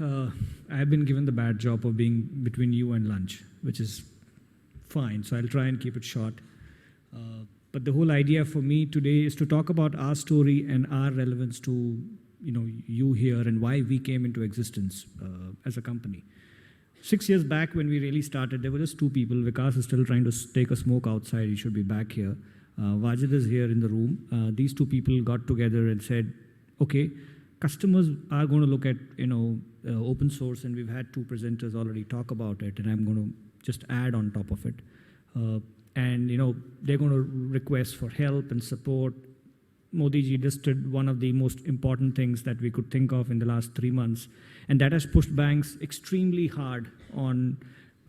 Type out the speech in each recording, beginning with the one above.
Uh, I've been given the bad job of being between you and lunch, which is fine. So I'll try and keep it short. But the whole idea for me today is to talk about our story and our relevance to you here and why we came into existence as a company. 6 years back when we really started, there were just two people. Vikas is still trying to take a smoke outside. He should be back here. Wajid is here in the room. These two people got together and said, okay, customers are going to look at open source, and we've had two presenters already talk about it, and I'm going to just add on top of it. And they're going to request for help and support. Modi ji listed one of the most important things that we could think of in the last 3 months, and that has pushed banks extremely hard on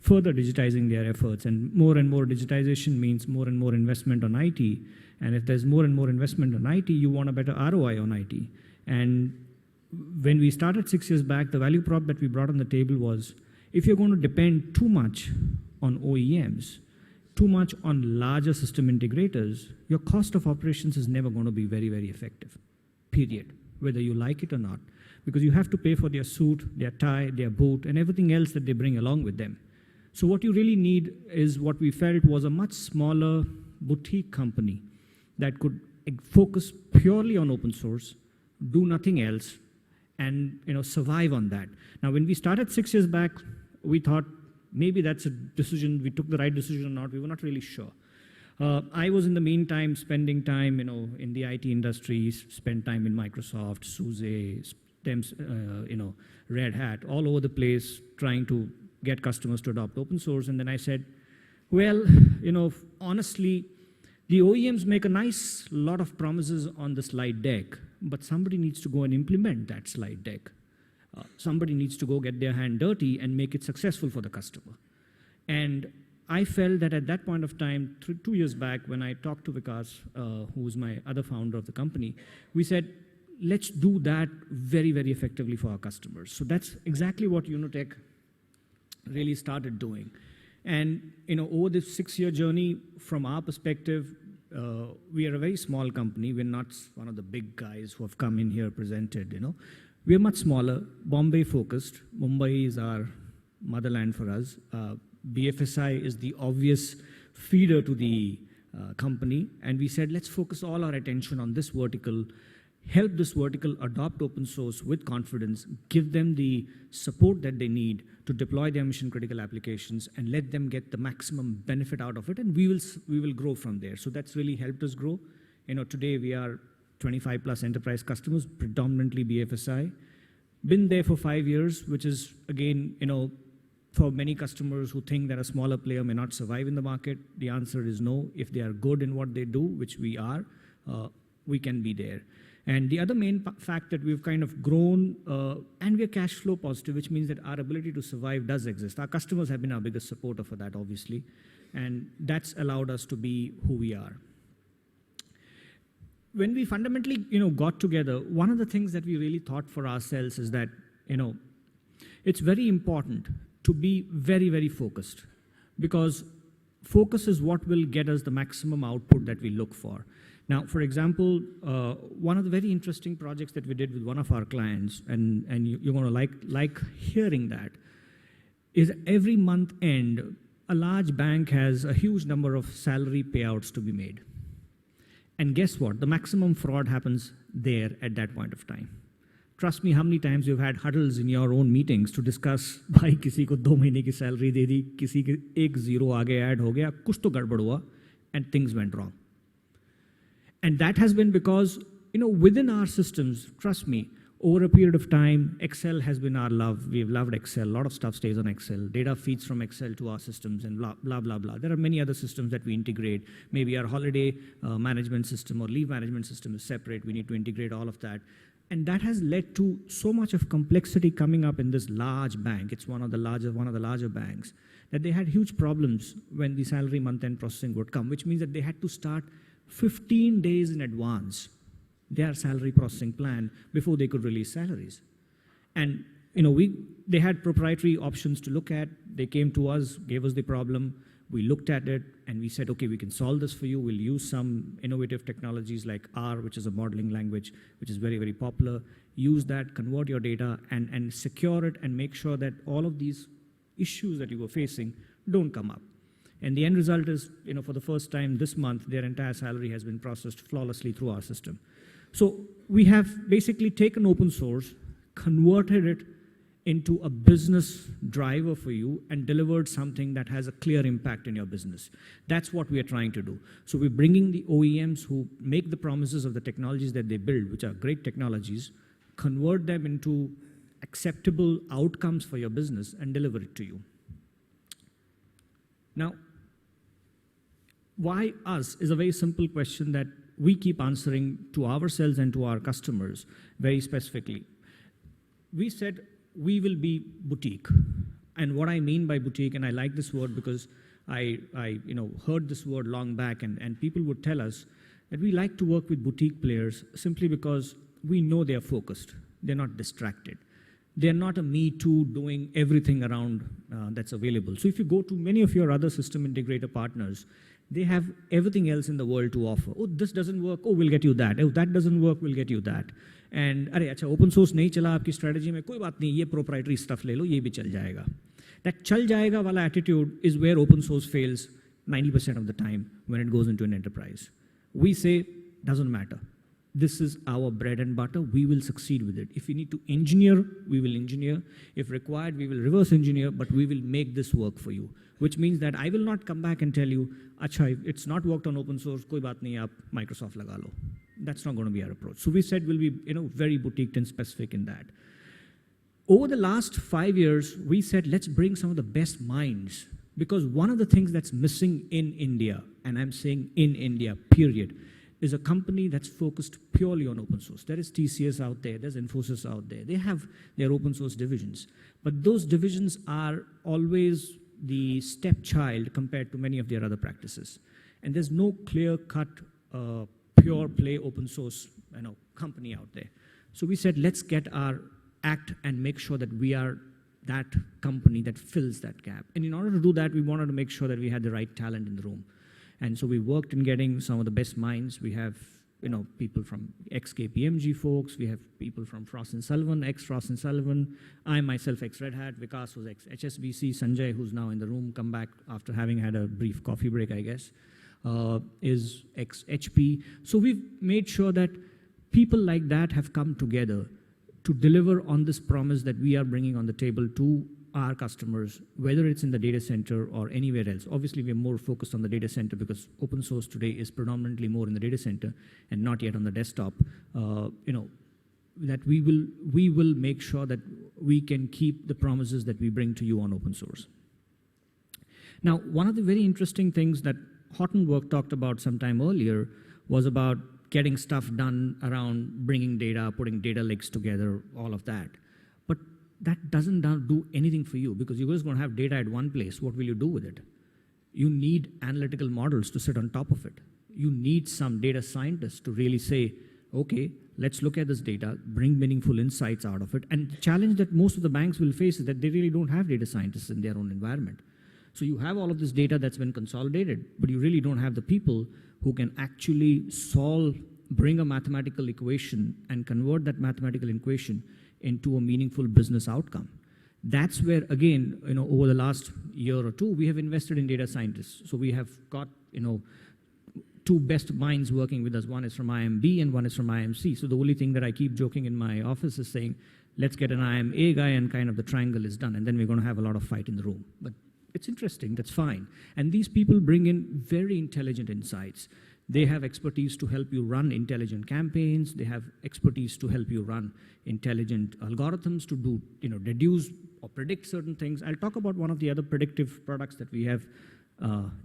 further digitizing their efforts. And more digitization means more and more investment on IT. And if there's more and more investment on IT, you want a better ROI on IT. And when we started 6 years back, the value prop that we brought on the table was, if you're going to depend too much on OEMs, too much on larger system integrators, your cost of operations is never going to be very, very effective, period, whether you like it or not, because you have to pay for their suit, their tie, their boot, and everything else that they bring along with them. So what you really need is what we felt was a much smaller boutique company that could focus purely on open source, do nothing else, and survive on that. Now, when we started 6 years back, we thought maybe that's a decision, we took the right decision or not, we were not really sure. I was in the meantime spending time in the IT industry, spent time in Microsoft, SUSE, Temps, Red Hat, all over the place, trying to get customers to adopt open source. And then I said, well, honestly, the OEMs make a nice lot of promises on the slide deck, but somebody needs to go and implement that slide deck. Somebody needs to go get their hand dirty and make it successful for the customer. And I felt that at that point of time, 2 years back, when I talked to Vikas, who's my other founder of the company, we said, let's do that very, very effectively for our customers. So that's exactly what Unotech really started doing. And over this 6-year journey, from our perspective, we are a very small company. We're not one of the big guys who have come in here presented. We're much smaller, Bombay focused. Mumbai is our motherland for us. BFSI is the obvious feeder to the company. And we said, let's focus all our attention on this vertical, help this vertical adopt open source with confidence, give them the support that they need to deploy their mission critical applications, and let them get the maximum benefit out of it, and we will grow from there. So that's really helped us grow. Today we are 25 plus enterprise customers, predominantly BFSI. Been there for 5 years, which is, again, for many customers who think that a smaller player may not survive in the market, the answer is no. If they are good in what they do, which we are, we can be there. And the other main fact that we've kind of grown, and we're cash flow positive, which means that our ability to survive does exist. Our customers have been our biggest supporter for that, obviously, and that's allowed us to be who we are. When we fundamentally, got together, one of the things that we really thought for ourselves is that, it's very important to be very, very focused, because focus is what will get us the maximum output that we look for. Now, for example, one of the very interesting projects that we did with one of our clients, and you're going to like hearing that, is every month end, a large bank has a huge number of salary payouts to be made. And guess what? The maximum fraud happens there at that point of time. Trust me, how many times you've had huddles in your own meetings to discuss, भाई किसी को 2 महीने की salary दे दी, किसी के 1 0 आगे add हो गया, कुछ तो गड़बड़ हुआ, and things went wrong. And that has been because, within our systems, trust me, over a period of time, Excel has been our love. We've loved Excel. A lot of stuff stays on Excel. Data feeds from Excel to our systems and blah, blah, blah, blah. There are many other systems that we integrate. Maybe our holiday management system or leave management system is separate. We need to integrate all of that. And that has led to so much of complexity coming up in this large bank. It's one of the larger banks, that they had huge problems when the salary month-end processing would come, which means that they had to start 15 days in advance their salary processing plan before they could release salaries. And they had proprietary options to look at. They came to us, gave us the problem. We looked at it, and we said, okay, we can solve this for you. We'll use some innovative technologies like R, which is a modeling language, which is very, very popular. use that, convert your data, and secure it, and make sure that all of these issues that you were facing don't come up. And the end result is, for the first time this month, their entire salary has been processed flawlessly through our system. So we have basically taken open source, converted it into a business driver for you, and delivered something that has a clear impact in your business. That's what we are trying to do. So we're bringing the OEMs who make the promises of the technologies that they build, which are great technologies, convert them into acceptable outcomes for your business, and deliver it to you. Now, why us is a very simple question that we keep answering to ourselves and to our customers very specifically. We said we will be boutique. And what I mean by boutique, and I like this word because I heard this word long back, and people would tell us that we like to work with boutique players simply because we know they are focused. They're not distracted. They're not a me too doing everything around that's available. So if you go to many of your other system integrator partners, they have everything else in the world to offer. Oh, this doesn't work, oh, we'll get you that. Oh, that doesn't work, we'll get you that. And अरे अच्छा open source नहीं चला आपकी strategy में, कोई बात नहीं, ये proprietary stuff ले लो, ये भी चल जाएगा. That चल जाएगा वाला attitude is where open source fails 90% of the time when it goes into an enterprise. We say, doesn't matter. This is our bread and butter. We will succeed with it. If we need to engineer, we will engineer. If required, we will reverse engineer, but we will make this work for you. Which means that I will not come back and tell you, acha, it's not worked on open source, koi baat nahi, aap Microsoft laga lo. That's not going to be our approach. So we said we'll be very boutique and specific in that. Over the last 5 years, we said let's bring some of the best minds, because one of the things that's missing in India, and I'm saying in India, period, is a company that's focused purely on open source. There is TCS out there, there's Infosys out there. They have their open source divisions. But those divisions are always the stepchild compared to many of their other practices. And there's no clear-cut, pure play open source company out there. So we said, let's get our act and make sure that we are that company that fills that gap. And in order to do that, we wanted to make sure that we had the right talent in the room. And so we worked in getting some of the best minds. We have people from ex-KPMG folks. We have people from Frost & Sullivan, ex-Frost & Sullivan. I myself, ex-Red Hat. Vikas was ex-HSBC. Sanjay, who's now in the room, come back after having had a brief coffee break, I guess, is ex-HP. So we've made sure that people like that have come together to deliver on this promise that we are bringing on the table to our customers, whether it's in the data center or anywhere else. Obviously, we're more focused on the data center because open source today is predominantly more in the data center and not yet on the desktop. That we will make sure that we can keep the promises that we bring to you on open source. Now, one of the very interesting things that Hottenwork talked about sometime earlier was about getting stuff done around bringing data, putting data lakes together, all of that. But that doesn't do anything for you, because you're just going to have data at one place. What will you do with it? You need analytical models to sit on top of it. You need some data scientists to really say, okay, let's look at this data, bring meaningful insights out of it. And the challenge that most of the banks will face is that they really don't have data scientists in their own environment. So you have all of this data that's been consolidated, but you really don't have the people who can actually bring a mathematical equation and convert that mathematical equation into a meaningful business outcome. That's where, again, over the last year or two, we have invested in data scientists. So we have got, two best minds working with us. One is from IMB and one is from IMC. So the only thing that I keep joking in my office is saying, let's get an IMA guy and kind of the triangle is done, and then we're going to have a lot of fight in the room. But it's interesting, that's fine. And these people bring in very intelligent insights. They have expertise to help you run intelligent campaigns. They have expertise to help you run intelligent algorithms to do, deduce or predict certain things. I'll talk about one of the other predictive products that we have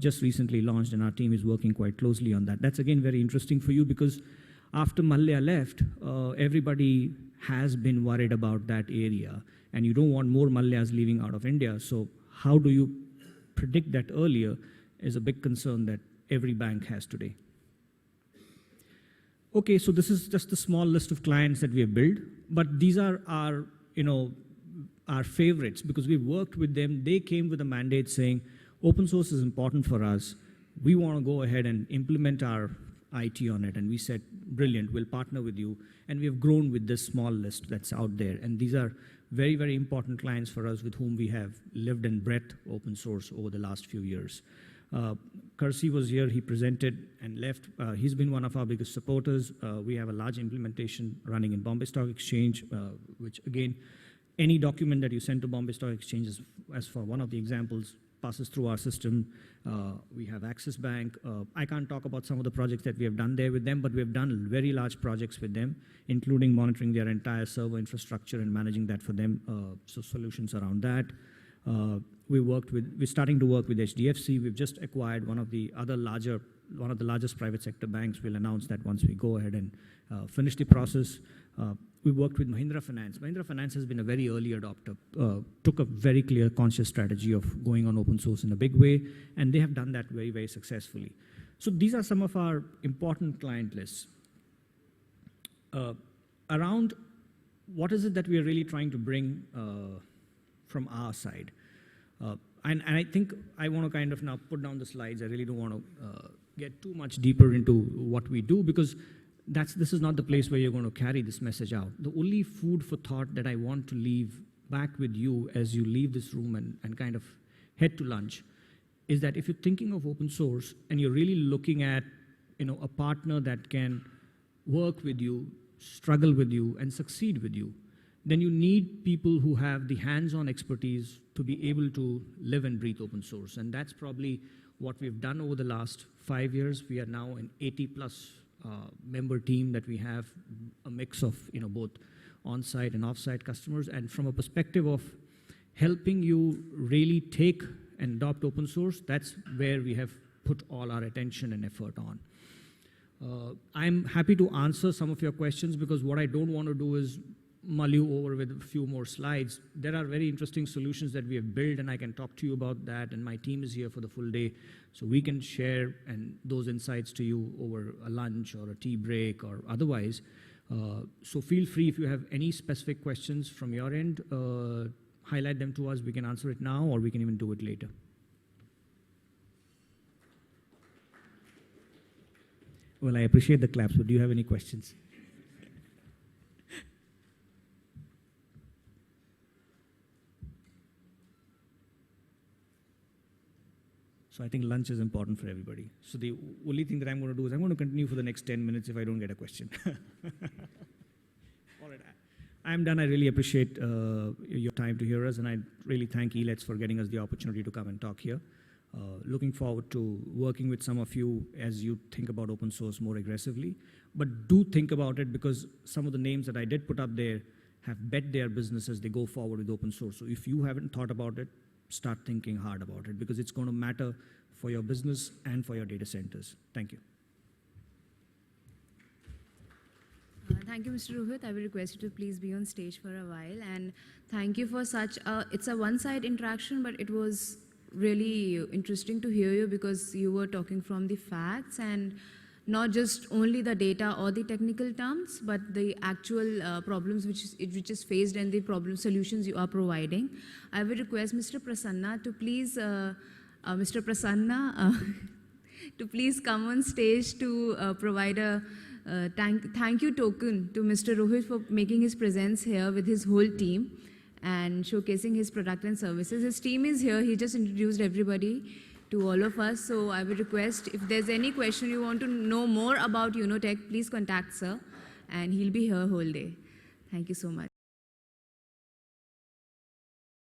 just recently launched, and our team is working quite closely on that. That's again very interesting for you, because after Malya left, everybody has been worried about that area, and you don't want more Malyas leaving out of India. So how do you predict that earlier is a big concern that every bank has today. Okay, so this is just a small list of clients that we have built, but these are our, our favorites, because we've worked with them. They came with a mandate saying, open source is important for us. We want to go ahead and implement our IT on it. And we said, brilliant, we'll partner with you. And we have grown with this small list that's out there. And these are very, very important clients for us with whom we have lived and breathed open source over the last few years. Kersey was here, he presented and left. He's been one of our biggest supporters. We have a large implementation running in Bombay Stock Exchange, which again, any document that you send to Bombay Stock Exchange, as for one of the examples, passes through our system. We have Axis Bank. I can't talk about some of the projects that we have done there with them, but we have done very large projects with them, including monitoring their entire server infrastructure and managing that for them, so solutions around that. We're starting to work with HDFC. We've just acquired one of the largest private sector banks. We'll announce that once we go ahead and finish the process. We worked with Mahindra Finance. Mahindra Finance has been a very early adopter, took a very clear conscious strategy of going on open source in a big way, and they have done that very, very successfully. So these are some of our important client lists. Around what is it that we are really trying to bring from our side? And I think I want to kind of now put down the slides. I really don't want to get too much deeper into what we do, because this is not the place where you're going to carry this message out. The only food for thought that I want to leave back with you as you leave this room and kind of head to lunch is that if you're thinking of open source and you're really looking at a partner that can work with you, struggle with you, and succeed with you, then you need people who have the hands-on expertise to be able to live and breathe open source. And that's probably what we've done over the last 5 years. We are now an 80+ member team that we have a mix of both on-site and off-site customers. And from a perspective of helping you really take and adopt open source, that's where we have put all our attention and effort on. I'm happy to answer some of your questions, because what I don't want to do is mull you over with a few more slides. There are very interesting solutions that we have built, and I can talk to you about that, and my team is here for the full day, so we can share those insights to you over a lunch or a tea break or otherwise. So feel free, if you have any specific questions from your end, highlight them to us. We can answer it now, or we can even do it later. Well, I appreciate the claps, but do you have any questions? So I think lunch is important for everybody. So the only thing that I'm going to do is I'm going to continue for the next 10 minutes if I don't get a question. All right, I'm done. I really appreciate your time to hear us, and I really thank elets for getting us the opportunity to come and talk here. Looking forward to working with some of you as you think about open source more aggressively. But do think about it, because some of the names that I did put up there have bet their business as they go forward with open source. So if you haven't thought about it, start thinking hard about it, because it's going to matter for your business and for your data centers. Thank you. Thank you, Mr. Rohit. I will request you to please be on stage for a while. And thank you for such it's a one-side interaction, but it was really interesting to hear you, because you were talking from the facts and not just only the data or the technical terms, but the actual problems which is faced and the problem solutions you are providing. I will request Mr. Prasanna to please, to please come on stage to provide a thank you token to Mr. Rohit for making his presence here with his whole team and showcasing his product and services. His team is here. He just introduced everybody to all of us. So I will request, if there's any question you want to know more about Unotech, please contact sir, and he'll be here whole day. Thank you so much.